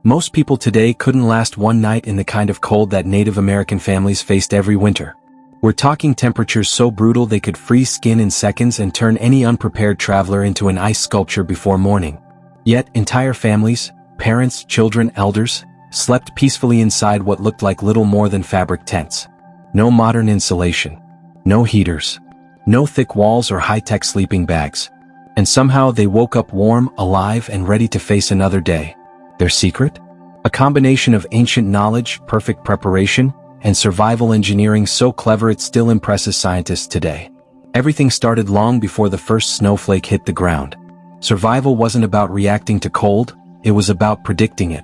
Most people today couldn't last one night in the kind of cold that Native American families faced every winter. We're talking temperatures so brutal they could freeze skin in seconds and turn any unprepared traveler into an ice sculpture before morning. Yet, entire families, parents, children, elders, slept peacefully inside what looked like little more than fabric tents. No modern insulation. No heaters. No thick walls or high-tech sleeping bags. And somehow they woke up warm, alive, and ready to face another day. Their secret? A combination of ancient knowledge, perfect preparation, and survival engineering so clever it still impresses scientists today. Everything started long before the first snowflake hit the ground. Survival wasn't about reacting to cold, it was about predicting it.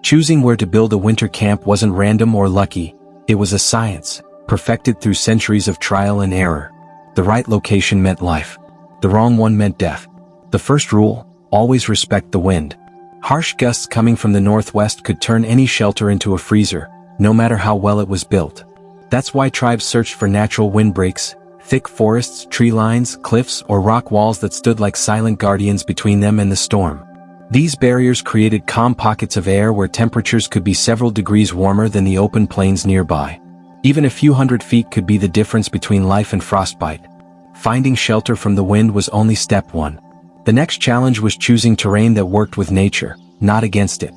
Choosing where to build a winter camp wasn't random or lucky, it was a science, perfected through centuries of trial and error. The right location meant life. The wrong one meant death. The first rule: always respect the wind. Harsh gusts coming from the northwest could turn any shelter into a freezer, no matter how well it was built. That's why tribes searched for natural windbreaks, thick forests, tree lines, cliffs, or rock walls that stood like silent guardians between them and the storm. These barriers created calm pockets of air where temperatures could be several degrees warmer than the open plains nearby. Even a few hundred feet could be the difference between life and frostbite. Finding shelter from the wind was only step one. The next challenge was choosing terrain that worked with nature, not against it.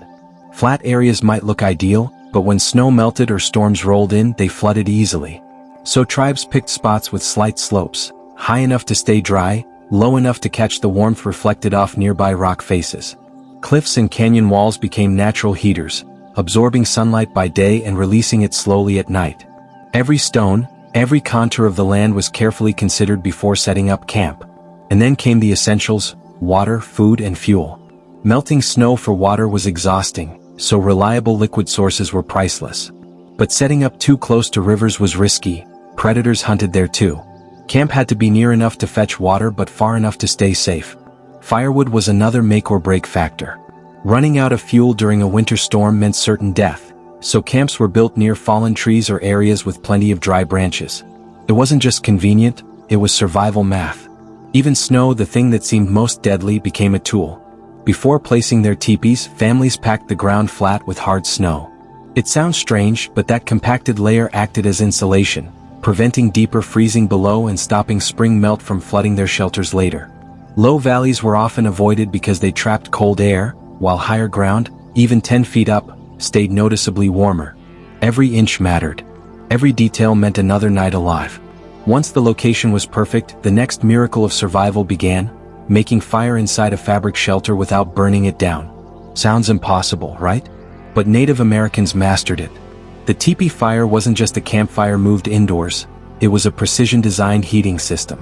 Flat areas might look ideal, but when snow melted or storms rolled in, they flooded easily. So tribes picked spots with slight slopes, high enough to stay dry, low enough to catch the warmth reflected off nearby rock faces. Cliffs and canyon walls became natural heaters, absorbing sunlight by day and releasing it slowly at night. Every stone, every contour of the land was carefully considered before setting up camp. And then came the essentials: water, food, and fuel. Melting snow for water was exhausting, so reliable liquid sources were priceless. But setting up too close to rivers was risky. Predators hunted there too. Camp had to be near enough to fetch water but far enough to stay safe. Firewood was another make-or-break factor. Running out of fuel during a winter storm meant certain death, so camps were built near fallen trees or areas with plenty of dry branches. It wasn't just convenient, it was survival math. Even snow, the thing that seemed most deadly, became a tool. Before placing their teepees, families packed the ground flat with hard snow. It sounds strange, but that compacted layer acted as insulation, preventing deeper freezing below and stopping spring melt from flooding their shelters later. Low valleys were often avoided because they trapped cold air, while higher ground, even 10 feet up, stayed noticeably warmer. Every inch mattered. Every detail meant another night alive. Once the location was perfect, the next miracle of survival began: making fire inside a fabric shelter without burning it down. Sounds impossible, right? But Native Americans mastered it. The teepee fire wasn't just a campfire moved indoors, it was a precision-designed heating system.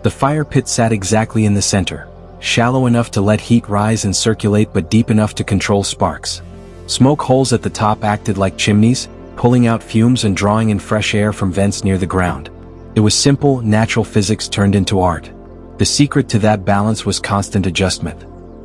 The fire pit sat exactly in the center, shallow enough to let heat rise and circulate but deep enough to control sparks. Smoke holes at the top acted like chimneys, pulling out fumes and drawing in fresh air from vents near the ground. It was simple, natural physics turned into art. The secret to that balance was constant adjustment.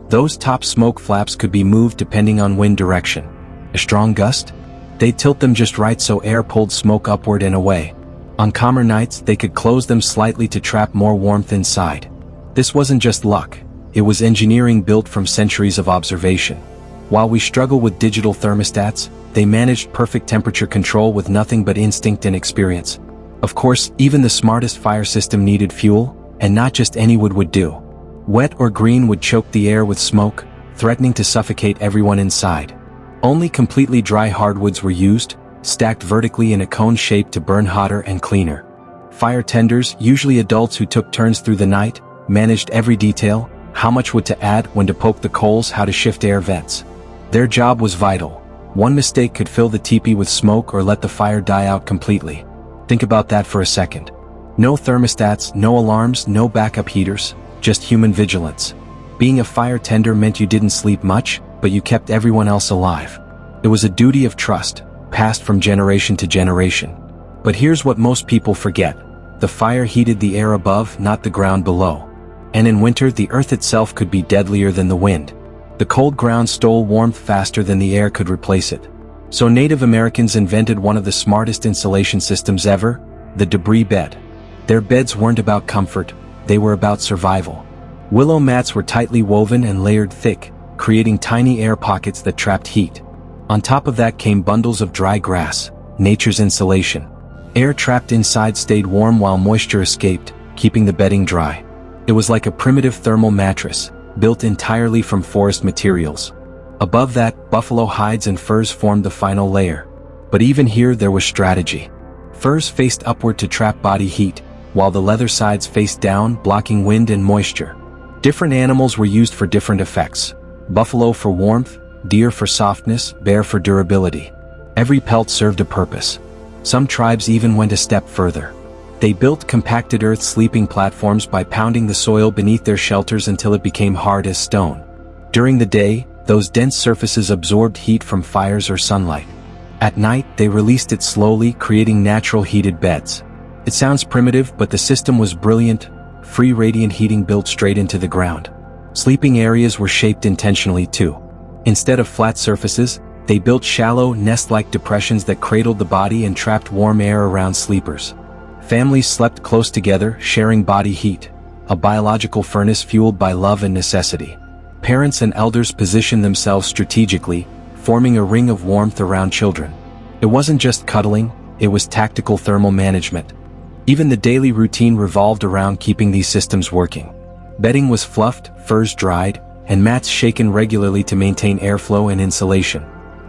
Those top smoke flaps could be moved depending on wind direction. A strong gust? They'd tilt them just right so air pulled smoke upward and away. On calmer nights, they could close them slightly to trap more warmth inside. This wasn't just luck, it was engineering built from centuries of observation. While we struggle with digital thermostats, they managed perfect temperature control with nothing but instinct and experience. Of course, even the smartest fire system needed fuel, and not just any wood would do. Wet or green would choke the air with smoke, threatening to suffocate everyone inside. Only completely dry hardwoods were used, stacked vertically in a cone shape to burn hotter and cleaner. Fire tenders, usually adults who took turns through the night, managed every detail: how much wood to add, when to poke the coals, how to shift air vents. Their job was vital. One mistake could fill the teepee with smoke or let the fire die out completely. Think about that for a second. No thermostats, no alarms, no backup heaters, just human vigilance. Being a fire tender meant you didn't sleep much, but you kept everyone else alive. It was a duty of trust, passed from generation to generation. But here's what most people forget: the fire heated the air above, not the ground below. And in winter, the earth itself could be deadlier than the wind. The cold ground stole warmth faster than the air could replace it. So Native Americans invented one of the smartest insulation systems ever: the debris bed. Their beds weren't about comfort, they were about survival. Willow mats were tightly woven and layered thick, creating tiny air pockets that trapped heat. On top of that came bundles of dry grass, nature's insulation. Air trapped inside stayed warm while moisture escaped, keeping the bedding dry. It was like a primitive thermal mattress, built entirely from forest materials. Above that, buffalo hides and furs formed the final layer. But even here there was strategy. Furs faced upward to trap body heat, while the leather sides faced down, blocking wind and moisture. Different animals were used for different effects. Buffalo for warmth, deer for softness, bear for durability. Every pelt served a purpose. Some tribes even went a step further. They built compacted earth sleeping platforms by pounding the soil beneath their shelters until it became hard as stone. During the day, those dense surfaces absorbed heat from fires or sunlight. At night, they released it slowly, creating natural heated beds. It sounds primitive, but the system was brilliant. Free radiant heating built straight into the ground. Sleeping areas were shaped intentionally too. Instead of flat surfaces, they built shallow, nest-like depressions that cradled the body and trapped warm air around sleepers. Families slept close together, sharing body heat, a biological furnace fueled by love and necessity. Parents and elders positioned themselves strategically, forming a ring of warmth around children. It wasn't just cuddling, it was tactical thermal management. Even the daily routine revolved around keeping these systems working. Bedding was fluffed, furs dried, and mats shaken regularly to maintain airflow and insulation.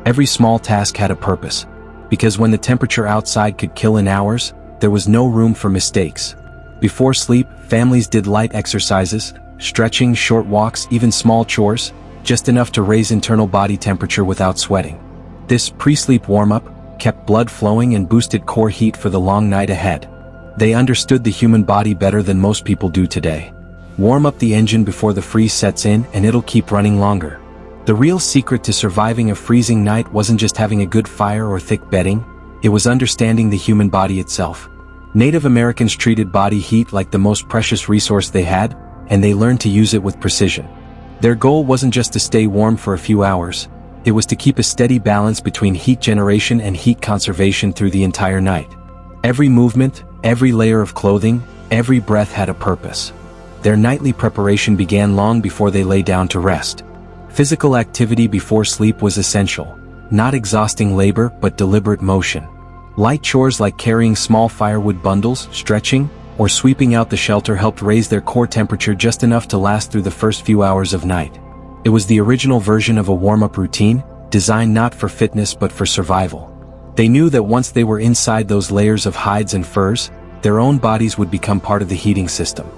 Every small task had a purpose, because when the temperature outside could kill in hours, there was no room for mistakes. Before sleep, families did light exercises, stretching, short walks, even small chores, just enough to raise internal body temperature without sweating. This pre-sleep warm-up kept blood flowing and boosted core heat for the long night ahead. They understood the human body better than most people do today. Warm up the engine before the freeze sets in and it'll keep running longer. The real secret to surviving a freezing night wasn't just having a good fire or thick bedding, it was understanding the human body itself. Native Americans treated body heat like the most precious resource they had, and they learned to use it with precision. Their goal wasn't just to stay warm for a few hours, it was to keep a steady balance between heat generation and heat conservation through the entire night. Every movement, every layer of clothing, every breath had a purpose. Their nightly preparation began long before they lay down to rest. Physical activity before sleep was essential, not exhausting labor but deliberate motion. Light chores like carrying small firewood bundles, stretching, or sweeping out the shelter helped raise their core temperature just enough to last through the first few hours of night. It was the original version of a warm-up routine, designed not for fitness but for survival. They knew that once they were inside those layers of hides and furs, their own bodies would become part of the heating system.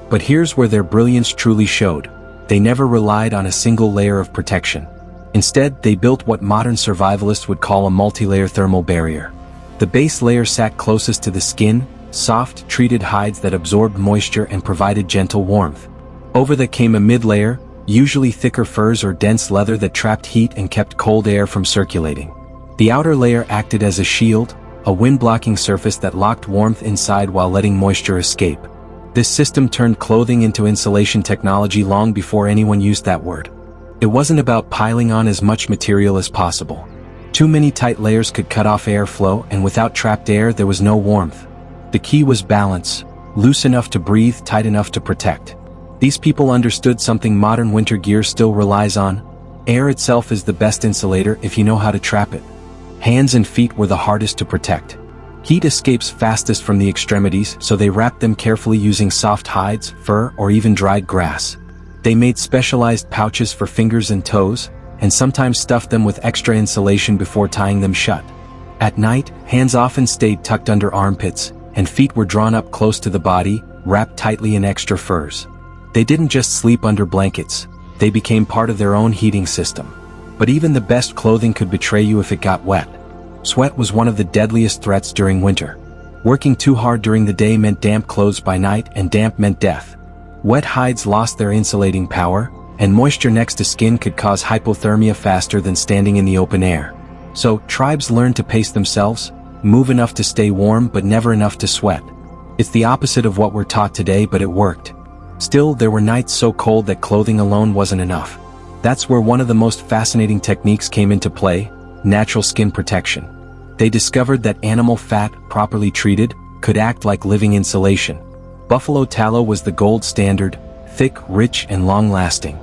But here's where their brilliance truly showed. They never relied on a single layer of protection. Instead, they built what modern survivalists would call a multi-layer thermal barrier. The base layer sat closest to the skin, soft, treated hides that absorbed moisture and provided gentle warmth. Over that came a mid-layer, usually thicker furs or dense leather that trapped heat and kept cold air from circulating. The outer layer acted as a shield, a wind-blocking surface that locked warmth inside while letting moisture escape. This system turned clothing into insulation technology long before anyone used that word. It wasn't about piling on as much material as possible. Too many tight layers could cut off airflow, and without trapped air there was no warmth. The key was balance, loose enough to breathe, tight enough to protect. These people understood something modern winter gear still relies on. Air itself is the best insulator if you know how to trap it. Hands and feet were the hardest to protect. Heat escapes fastest from the extremities, so they wrapped them carefully using soft hides, fur, or even dried grass. They made specialized pouches for fingers and toes, and sometimes stuffed them with extra insulation before tying them shut. At night, hands often stayed tucked under armpits, and feet were drawn up close to the body, wrapped tightly in extra furs. They didn't just sleep under blankets, they became part of their own heating system. But even the best clothing could betray you if it got wet. Sweat was one of the deadliest threats during winter. Working too hard during the day meant damp clothes by night, and damp meant death. Wet hides lost their insulating power, and moisture next to skin could cause hypothermia faster than standing in the open air. So, tribes learned to pace themselves, move enough to stay warm but never enough to sweat. It's the opposite of what we're taught today, but it worked. Still, there were nights so cold that clothing alone wasn't enough. That's where one of the most fascinating techniques came into play: natural skin protection. They discovered that animal fat, properly treated, could act like living insulation. Buffalo tallow was the gold standard, thick, rich, and long-lasting.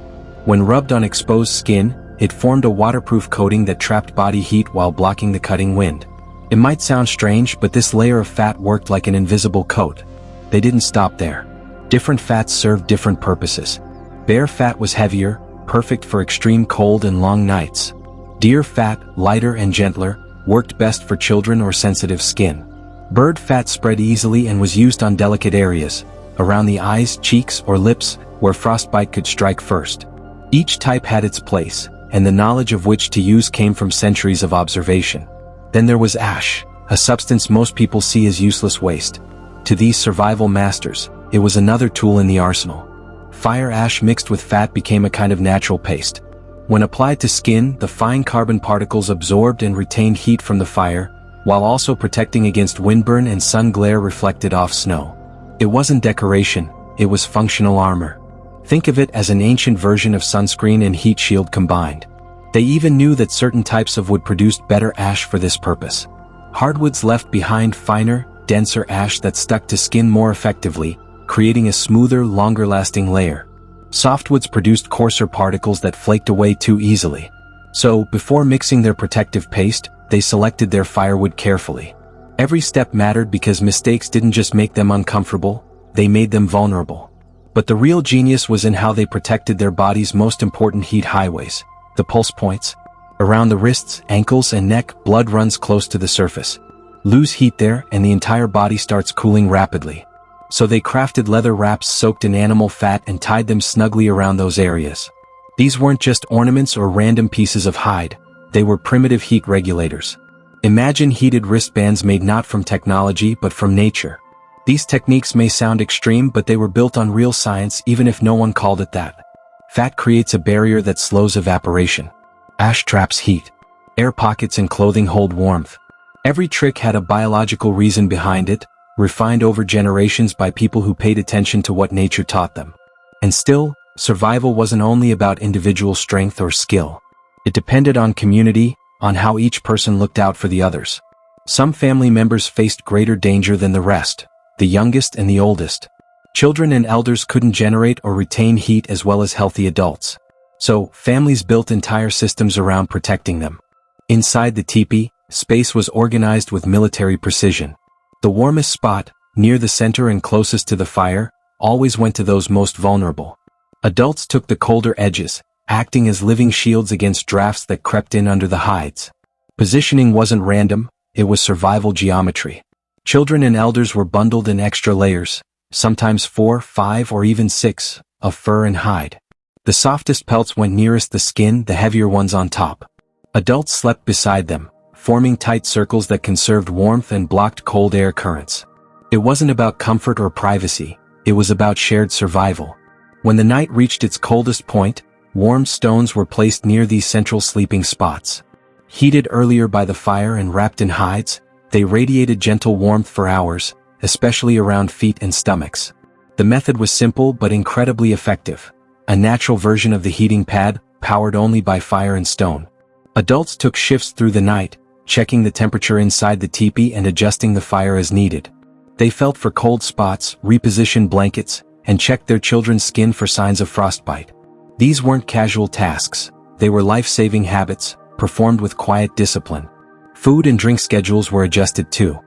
When rubbed on exposed skin, it formed a waterproof coating that trapped body heat while blocking the cutting wind. It might sound strange, but this layer of fat worked like an invisible coat. They didn't stop there. Different fats served different purposes. Bear fat was heavier, perfect for extreme cold and long nights. Deer fat, lighter and gentler, worked best for children or sensitive skin. Bird fat spread easily and was used on delicate areas, around the eyes, cheeks, or lips, where frostbite could strike first. Each type had its place, and the knowledge of which to use came from centuries of observation. Then there was ash, a substance most people see as useless waste. To these survival masters, it was another tool in the arsenal. Fire ash mixed with fat became a kind of natural paste. When applied to skin, the fine carbon particles absorbed and retained heat from the fire, while also protecting against windburn and sun glare reflected off snow. It wasn't decoration, it was functional armor. Think of it as an ancient version of sunscreen and heat shield combined. They even knew that certain types of wood produced better ash for this purpose. Hardwoods left behind finer, denser ash that stuck to skin more effectively, creating a smoother, longer-lasting layer. Softwoods produced coarser particles that flaked away too easily. So, before mixing their protective paste, they selected their firewood carefully. Every step mattered because mistakes didn't just make them uncomfortable, they made them vulnerable. But the real genius was in how they protected their body's most important heat highways, the pulse points. Around the wrists, ankles, and neck, blood runs close to the surface. Lose heat there, and the entire body starts cooling rapidly. So they crafted leather wraps soaked in animal fat and tied them snugly around those areas. These weren't just ornaments or random pieces of hide, they were primitive heat regulators. Imagine heated wristbands made not from technology but from nature. These techniques may sound extreme, but they were built on real science even if no one called it that. Fat creates a barrier that slows evaporation. Ash traps heat. Air pockets in clothing hold warmth. Every trick had a biological reason behind it, refined over generations by people who paid attention to what nature taught them. And still, survival wasn't only about individual strength or skill. It depended on community, on how each person looked out for the others. Some family members faced greater danger than the rest, the youngest and the oldest. Children and elders couldn't generate or retain heat as well as healthy adults. So, families built entire systems around protecting them. Inside the teepee, space was organized with military precision. The warmest spot, near the center and closest to the fire, always went to those most vulnerable. Adults took the colder edges, acting as living shields against drafts that crept in under the hides. Positioning wasn't random, it was survival geometry. Children and elders were bundled in extra layers, sometimes 4, 5, or even 6, of fur and hide. The softest pelts went nearest the skin, the heavier ones on top. Adults slept beside them, forming tight circles that conserved warmth and blocked cold air currents. It wasn't about comfort or privacy, it was about shared survival. When the night reached its coldest point, warm stones were placed near these central sleeping spots. Heated earlier by the fire and wrapped in hides, they radiated gentle warmth for hours, especially around feet and stomachs. The method was simple but incredibly effective. A natural version of the heating pad, powered only by fire and stone. Adults took shifts through the night, checking the temperature inside the teepee and adjusting the fire as needed. They felt for cold spots, repositioned blankets, and checked their children's skin for signs of frostbite. These weren't casual tasks, they were life-saving habits, performed with quiet discipline. Food and drink schedules were adjusted too.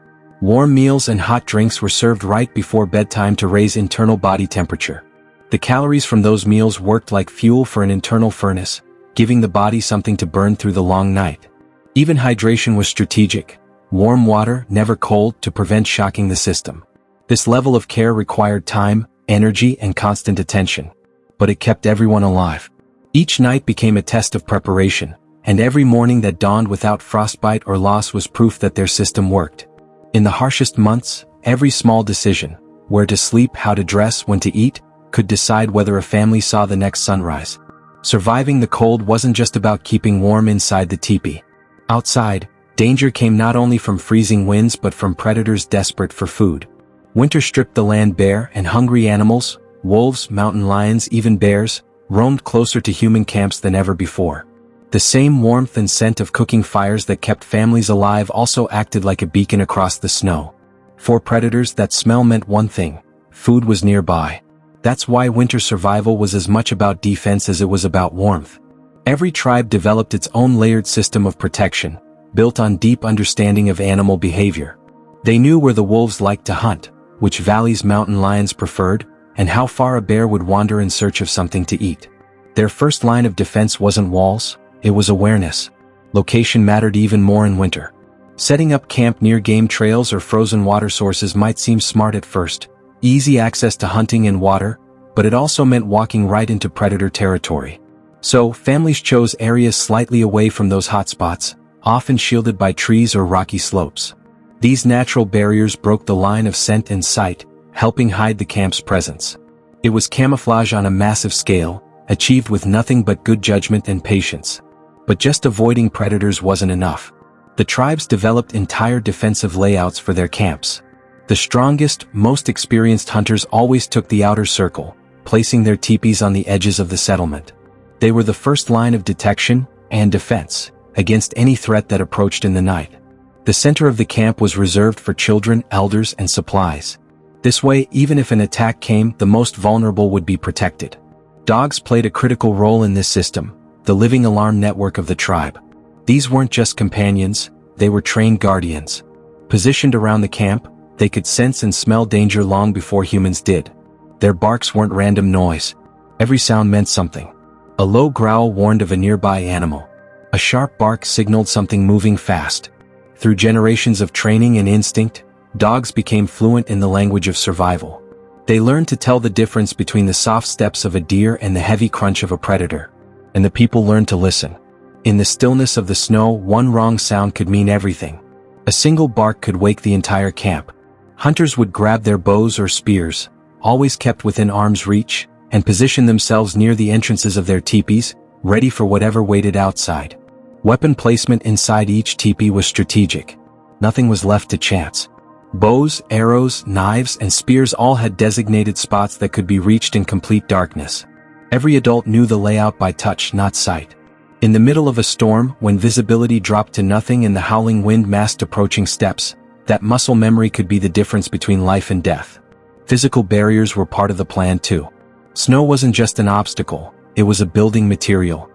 Warm meals and hot drinks were served right before bedtime to raise internal body temperature. The calories from those meals worked like fuel for an internal furnace, giving the body something to burn through the long night. Even hydration was strategic. Warm water, never cold, to prevent shocking the system. This level of care required time, energy, and constant attention. But it kept everyone alive. Each night became a test of preparation, and every morning that dawned without frostbite or loss was proof that their system worked. In the harshest months, every small decision, where to sleep, how to dress, when to eat, could decide whether a family saw the next sunrise. Surviving the cold wasn't just about keeping warm inside the teepee. Outside, danger came not only from freezing winds but from predators desperate for food. Winter stripped the land bare, and hungry animals, wolves, mountain lions, even bears, roamed closer to human camps than ever before. The same warmth and scent of cooking fires that kept families alive also acted like a beacon across the snow. For predators, that smell meant one thing: food was nearby. That's why winter survival was as much about defense as it was about warmth. Every tribe developed its own layered system of protection, built on deep understanding of animal behavior. They knew where the wolves liked to hunt, which valleys mountain lions preferred, and how far a bear would wander in search of something to eat. Their first line of defense wasn't walls, it was awareness. Location mattered even more in winter. Setting up camp near game trails or frozen water sources might seem smart at first, easy access to hunting and water, but it also meant walking right into predator territory. So, families chose areas slightly away from those hotspots, often shielded by trees or rocky slopes. These natural barriers broke the line of scent and sight, helping hide the camp's presence. It was camouflage on a massive scale, achieved with nothing but good judgment and patience. But just avoiding predators wasn't enough. The tribes developed entire defensive layouts for their camps. The strongest, most experienced hunters always took the outer circle, placing their teepees on the edges of the settlement. They were the first line of detection and defense against any threat that approached in the night. The center of the camp was reserved for children, elders, and supplies. This way, even if an attack came, the most vulnerable would be protected. Dogs played a critical role in this system, the living alarm network of the tribe. These weren't just companions, they were trained guardians. Positioned around the camp, they could sense and smell danger long before humans did. Their barks weren't random noise. Every sound meant something. A low growl warned of a nearby animal. A sharp bark signaled something moving fast. Through generations of training and instinct, dogs became fluent in the language of survival. They learned to tell the difference between the soft steps of a deer and the heavy crunch of a predator. And the people learned to listen. In the stillness of the snow, one wrong sound could mean everything. A single bark could wake the entire camp. Hunters would grab their bows or spears, always kept within arm's reach, and position themselves near the entrances of their teepees, ready for whatever waited outside. Weapon placement inside each teepee was strategic. Nothing was left to chance. Bows, arrows, knives, and spears all had designated spots that could be reached in complete darkness. Every adult knew the layout by touch, not sight. In the middle of a storm, when visibility dropped to nothing and the howling wind masked approaching steps, that muscle memory could be the difference between life and death. Physical barriers were part of the plan too. Snow wasn't just an obstacle, it was a building material.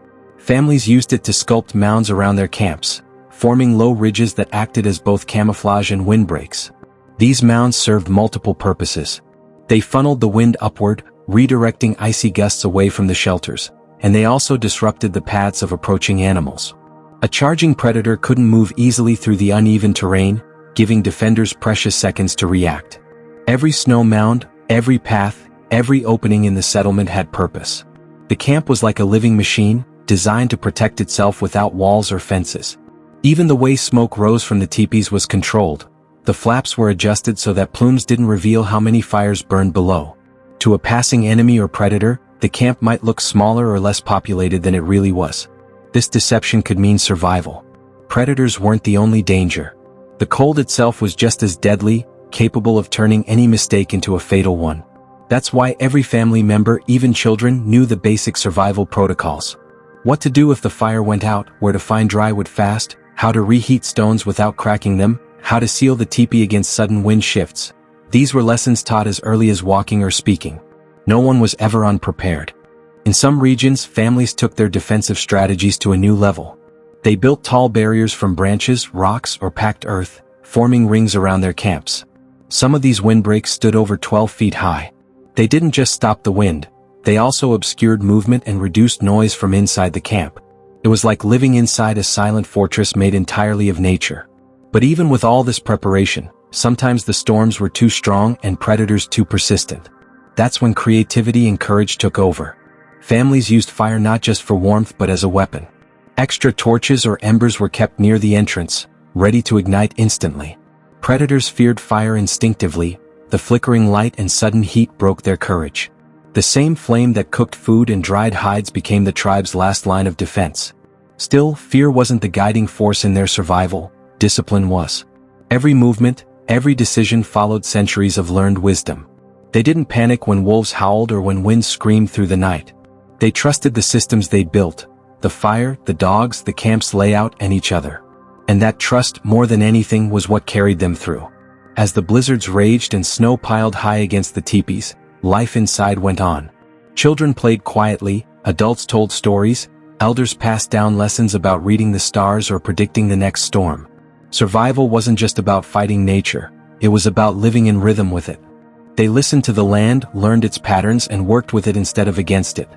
Families used it to sculpt mounds around their camps, forming low ridges that acted as both camouflage and windbreaks. These mounds served multiple purposes. They funneled the wind upward, redirecting icy gusts away from the shelters, and they also disrupted the paths of approaching animals. A charging predator couldn't move easily through the uneven terrain, giving defenders precious seconds to react. Every snow mound, every path, every opening in the settlement had purpose. The camp was like a living machine, designed to protect itself without walls or fences. Even the way smoke rose from the teepees was controlled. The flaps were adjusted so that plumes didn't reveal how many fires burned below. To a passing enemy or predator, the camp might look smaller or less populated than it really was. This deception could mean survival. Predators weren't the only danger. The cold itself was just as deadly, capable of turning any mistake into a fatal one. That's why every family member, even children, knew the basic survival protocols. What to do if the fire went out, where to find dry wood fast, how to reheat stones without cracking them, how to seal the teepee against sudden wind shifts. These were lessons taught as early as walking or speaking. No one was ever unprepared. In some regions, families took their defensive strategies to a new level. They built tall barriers from branches, rocks, or packed earth, forming rings around their camps. Some of these windbreaks stood over 12 feet high. They didn't just stop the wind, they also obscured movement and reduced noise from inside the camp. It was like living inside a silent fortress made entirely of nature. But even with all this preparation, sometimes the storms were too strong and predators too persistent. That's when creativity and courage took over. Families used fire not just for warmth but as a weapon. Extra torches or embers were kept near the entrance, ready to ignite instantly. Predators feared fire instinctively. The flickering light and sudden heat broke their courage. The same flame that cooked food and dried hides became the tribe's last line of defense. Still, fear wasn't the guiding force in their survival, discipline was. Every movement, every decision followed centuries of learned wisdom. They didn't panic when wolves howled or when winds screamed through the night. They trusted the systems they built, the fire, the dogs, the camp's layout, and each other. And that trust, more than anything, was what carried them through. As the blizzards raged and snow piled high against the teepees, life inside went on. Children played quietly, adults told stories, elders passed down lessons about reading the stars or predicting the next storm. Survival wasn't just about fighting nature, it was about living in rhythm with it. They listened to the land, learned its patterns, and worked with it instead of against it.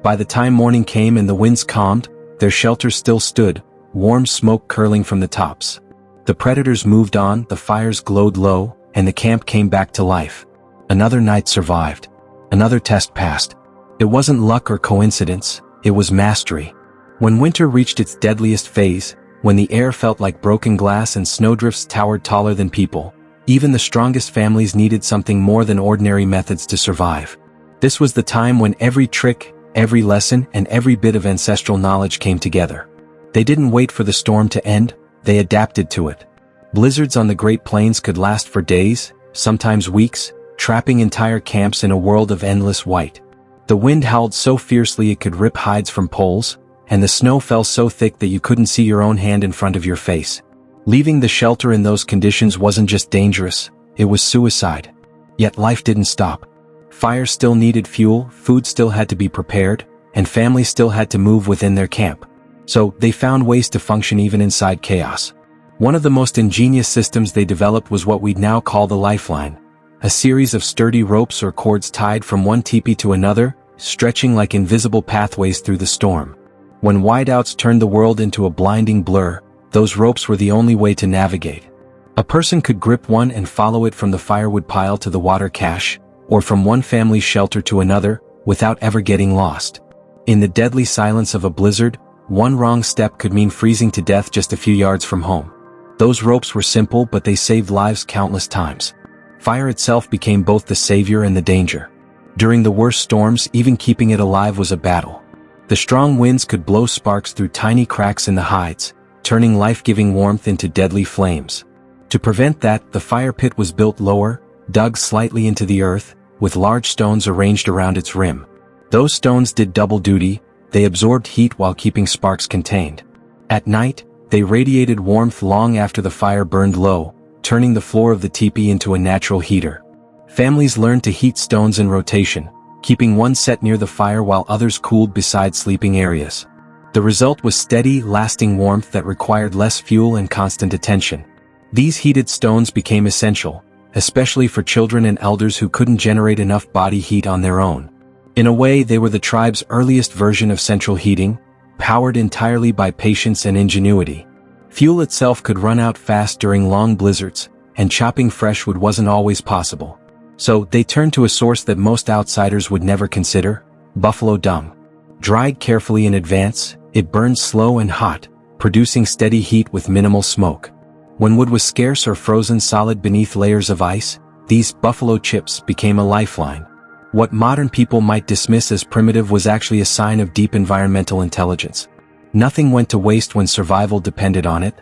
By the time morning came and the winds calmed, their shelters still stood, warm smoke curling from the tops. The predators moved on, the fires glowed low, and the camp came back to life. Another night survived. Another test passed. It wasn't luck or coincidence, it was mastery. When winter reached its deadliest phase, when the air felt like broken glass and snowdrifts towered taller than people, even the strongest families needed something more than ordinary methods to survive. This was the time when every trick, every lesson, and every bit of ancestral knowledge came together. They didn't wait for the storm to end, they adapted to it. Blizzards on the Great Plains could last for days, sometimes weeks, trapping entire camps in a world of endless white. The wind howled so fiercely it could rip hides from poles, and the snow fell so thick that you couldn't see your own hand in front of your face. Leaving the shelter in those conditions wasn't just dangerous, it was suicide. Yet life didn't stop. Fire still needed fuel, food still had to be prepared, and families still had to move within their camp. So, they found ways to function even inside chaos. One of the most ingenious systems they developed was what we'd now call the lifeline. A series of sturdy ropes or cords tied from one teepee to another, stretching like invisible pathways through the storm. When whiteouts turned the world into a blinding blur, those ropes were the only way to navigate. A person could grip one and follow it from the firewood pile to the water cache, or from one family's shelter to another, without ever getting lost. In the deadly silence of a blizzard, one wrong step could mean freezing to death just a few yards from home. Those ropes were simple, but they saved lives countless times. Fire itself became both the savior and the danger. During the worst storms, even keeping it alive was a battle. The strong winds could blow sparks through tiny cracks in the hides, turning life-giving warmth into deadly flames. To prevent that, the fire pit was built lower, dug slightly into the earth, with large stones arranged around its rim. Those stones did double duty, they absorbed heat while keeping sparks contained. At night, they radiated warmth long after the fire burned low, turning the floor of the teepee into a natural heater. Families learned to heat stones in rotation, keeping one set near the fire while others cooled beside sleeping areas. The result was steady, lasting warmth that required less fuel and constant attention. These heated stones became essential, especially for children and elders who couldn't generate enough body heat on their own. In a way, they were the tribe's earliest version of central heating, powered entirely by patience and ingenuity. Fuel itself could run out fast during long blizzards, and chopping fresh wood wasn't always possible. So, they turned to a source that most outsiders would never consider: buffalo dung. Dried carefully in advance, it burned slow and hot, producing steady heat with minimal smoke. When wood was scarce or frozen solid beneath layers of ice, these buffalo chips became a lifeline. What modern people might dismiss as primitive was actually a sign of deep environmental intelligence. Nothing went to waste when survival depended on it.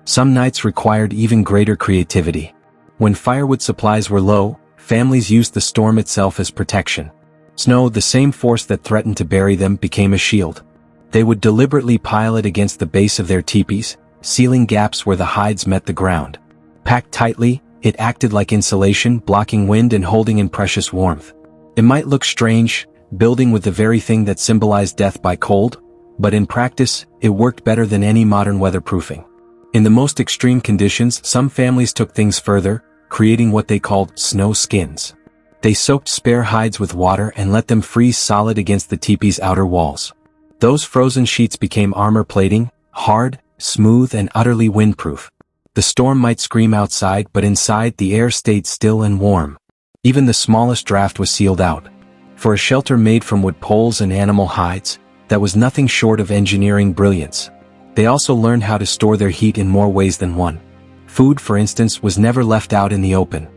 Some nights required even greater creativity. When firewood supplies were low, families used the storm itself as protection. Snow, the same force that threatened to bury them, became a shield. They would deliberately pile it against the base of their teepees, sealing gaps where the hides met the ground. Packed tightly, it acted like insulation, blocking wind and holding in precious warmth. It might look strange, building with the very thing that symbolized death by cold, but in practice, it worked better than any modern weatherproofing. In the most extreme conditions, some families took things further, creating what they called snow skins. They soaked spare hides with water and let them freeze solid against the teepee's outer walls. Those frozen sheets became armor plating, hard, smooth, and utterly windproof. The storm might scream outside, but inside the air stayed still and warm. Even the smallest draft was sealed out. For a shelter made from wood poles and animal hides, that was nothing short of engineering brilliance. They also learned how to store their heat in more ways than one. Food, for instance, was never left out in the open.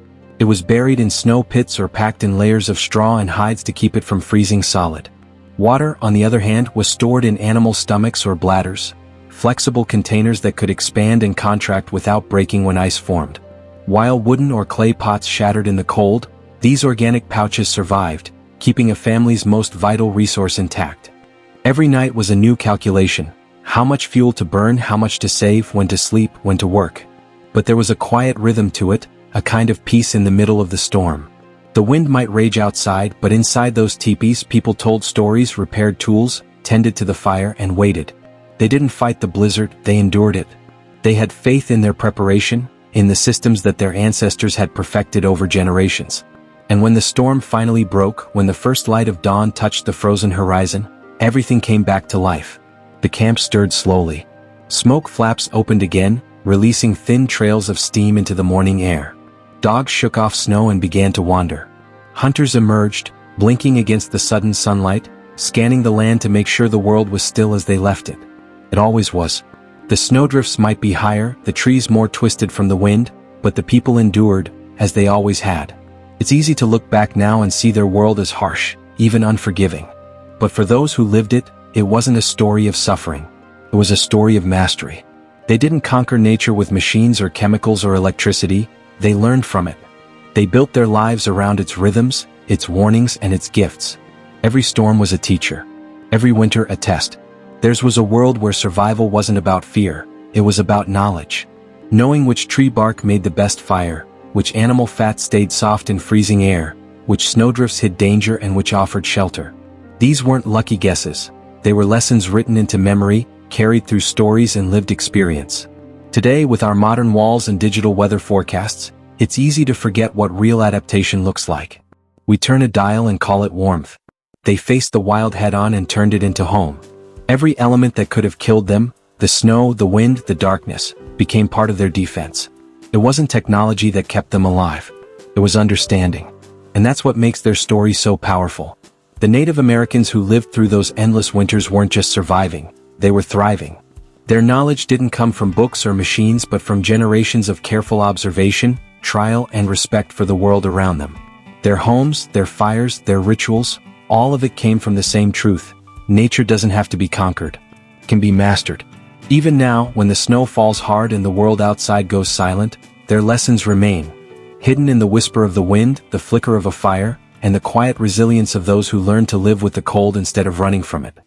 It was buried in snow pits or packed in layers of straw and hides to keep it from freezing solid. Water, on the other hand, was stored in animal stomachs or bladders, flexible containers that could expand and contract without breaking when ice formed. While wooden or clay pots shattered in the cold, these organic pouches survived, keeping a family's most vital resource intact. Every night was a new calculation: how much fuel to burn, how much to save, when to sleep, when to work. But there was a quiet rhythm to it, a kind of peace in the middle of the storm. The wind might rage outside, but inside those teepees people told stories, repaired tools, tended to the fire, and waited. They didn't fight the blizzard, they endured it. They had faith in their preparation, in the systems that their ancestors had perfected over generations. And when the storm finally broke, when the first light of dawn touched the frozen horizon, everything came back to life. The camp stirred slowly. Smoke flaps opened again, releasing thin trails of steam into the morning air. Dogs shook off snow and began to wander. Hunters emerged, blinking against the sudden sunlight, scanning the land to make sure the world was still as they left it. It always was. The snowdrifts might be higher, the trees more twisted from the wind, but the people endured, as they always had. It's easy to look back now and see their world as harsh, even unforgiving. But for those who lived it, it wasn't a story of suffering. It was a story of mastery. They didn't conquer nature with machines or chemicals or electricity, they learned from it. They built their lives around its rhythms, its warnings, and its gifts. Every storm was a teacher. Every winter a test. Theirs was a world where survival wasn't about fear, it was about knowledge. Knowing which tree bark made the best fire, which animal fat stayed soft in freezing air, which snowdrifts hid danger and which offered shelter. These weren't lucky guesses. They were lessons written into memory, carried through stories and lived experience. Today, with our modern walls and digital weather forecasts, it's easy to forget what real adaptation looks like. We turn a dial and call it warmth. They faced the wild head-on and turned it into home. Every element that could have killed them, the snow, the wind, the darkness, became part of their defense. It wasn't technology that kept them alive. It was understanding. And that's what makes their story so powerful. The Native Americans who lived through those endless winters weren't just surviving, they were thriving. Their knowledge didn't come from books or machines but from generations of careful observation, trial, and respect for the world around them. Their homes, their fires, their rituals, all of it came from the same truth. Nature doesn't have to be conquered. It can be mastered. Even now, when the snow falls hard and the world outside goes silent, their lessons remain. Hidden in the whisper of the wind, the flicker of a fire, and the quiet resilience of those who learn to live with the cold instead of running from it.